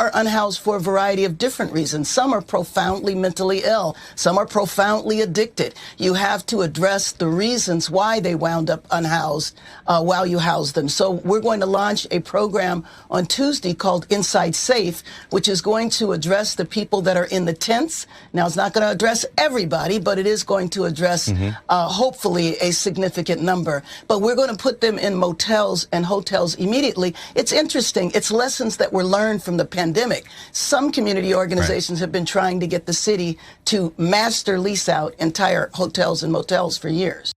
are unhoused for a variety of different reasons. Some are profoundly mentally ill. Some are profoundly addicted. You have to address the reasons why they wound up unhoused while you house them. So we're going to launch a program on Tuesday called Inside Safe, which is going to address the people that are in the tents. Now, it's not going to address everybody, but it is going to address, hopefully, a significant number. But we're going to put them in motels and hotels immediately. It's interesting. It's lessons that were learned from the pandemic. Some community organizations have been trying to get the city to master lease out entire hotels and motels for years.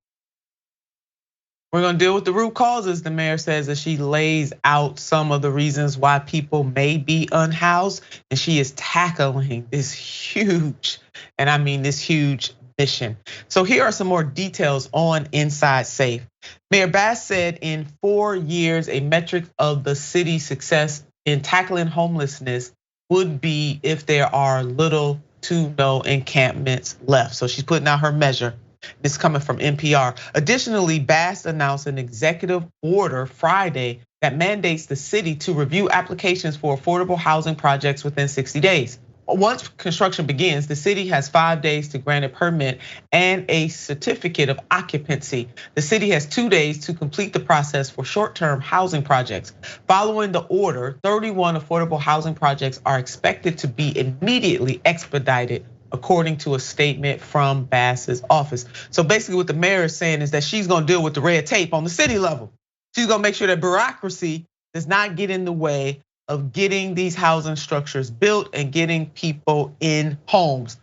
We're going to deal with the root causes, the mayor says, as she lays out some of the reasons why people may be unhoused. And she is tackling this huge, and I mean this huge mission. So here are some more details on Inside Safe. Mayor Bass said in 4 years, a metric of the city's success in tackling homelessness would be if there are little to no encampments left. So she's putting out her measure. This coming from NPR. Additionally, Bass announced an executive order Friday that mandates the city to review applications for affordable housing projects within 60 days. Once construction begins, the city has 5 days to grant a permit and a certificate of occupancy. The city has 2 days to complete the process for short-term housing projects. Following the order, 31 affordable housing projects are expected to be immediately expedited, according to a statement from Bass's office. So basically what the mayor is saying is that she's gonna deal with the red tape on the city level. She's gonna make sure that bureaucracy does not get in the way of getting these housing structures built and getting people in homes.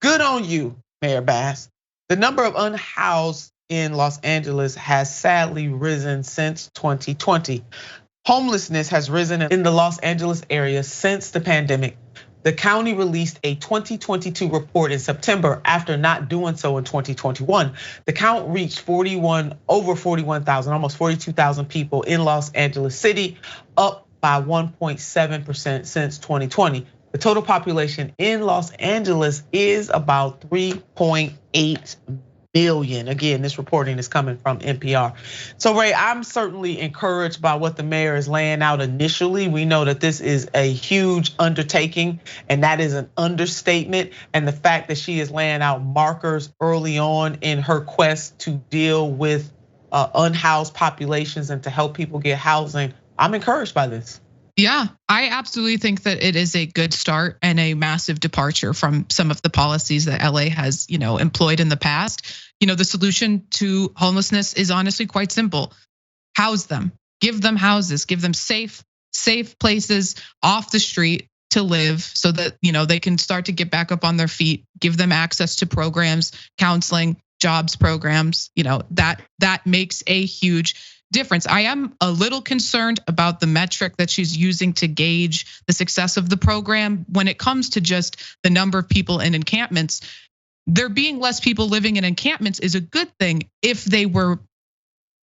Good on you, Mayor Bass. The number of unhoused in Los Angeles has sadly risen since 2020. Homelessness has risen in the Los Angeles area since the pandemic. The county released a 2022 report in September after not doing so in 2021. The count reached over 41,000, almost 42,000 people in Los Angeles City, up by 1.7% since 2020. The total population in Los Angeles is about 3.8 million. Again, this reporting is coming from NPR. So Ray, I'm certainly encouraged by what the mayor is laying out initially. We know that this is a huge undertaking, and that is an understatement. And the fact that she is laying out markers early on in her quest to deal with unhoused populations and to help people get housing, I'm encouraged by this. Yeah, I absolutely think that it is a good start and a massive departure from some of the policies that LA has, employed in the past. The solution to homelessness is honestly quite simple. House them, give them houses, give them safe places off the street to live so that, they can start to get back up on their feet, give them access to programs, counseling, jobs programs, that makes a huge difference. I am a little concerned about the metric that she's using to gauge the success of the program when it comes to just the number of people in encampments. There being less people living in encampments is a good thing if they were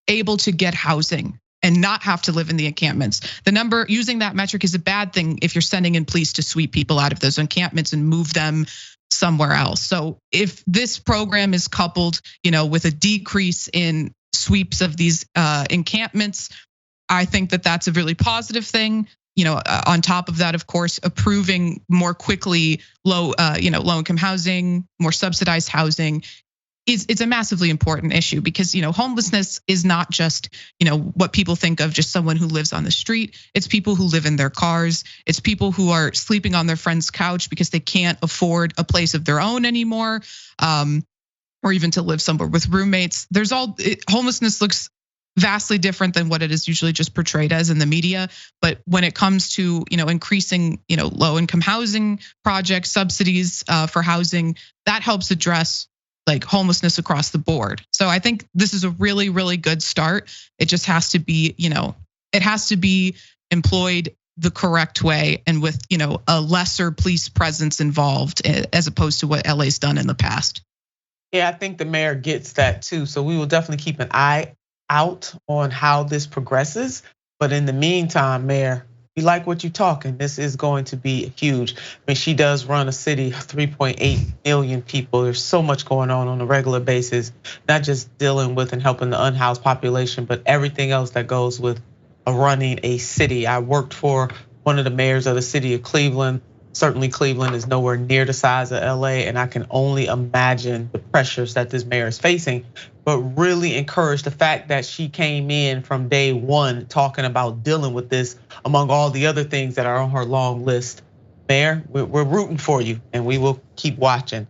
able to get housing and not have to live in the encampments. Using that metric is a bad thing if you're sending in police to sweep people out of those encampments and move them somewhere else. So if this program is coupled, with a decrease in sweeps of these encampments, I think that that's a really positive thing. On top of that, of course, approving more quickly low income housing, more subsidized housing it's a massively important issue because homelessness is not just what people think of, just someone who lives on the street. It's people who live in their cars. It's people who are sleeping on their friend's couch because they can't afford a place of their own anymore, or even to live somewhere with roommates. Homelessness looks vastly different than what it is usually just portrayed as in the media. But when it comes to increasing low income housing projects, subsidies for housing, that helps address homelessness across the board. So I think this is a really, really good start. It just has to be, it has to be employed the correct way and with, a lesser police presence involved as opposed to what LA's done in the past. Yeah, I think the mayor gets that too. So we will definitely keep an eye out on how this progresses. But in the meantime, Mayor, we like what you're talking. This is going to be huge. I mean, she does run a city of 3.8 million people. There's so much going on a regular basis, not just dealing with and helping the unhoused population, but everything else that goes with running a city. I worked for one of the mayors of the city of Cleveland. Certainly Cleveland is nowhere near the size of LA, and I can only imagine the pressures that this mayor is facing, but really encourage the fact that she came in from day one talking about dealing with this among all the other things that are on her long list. Mayor, we're rooting for you and we will keep watching.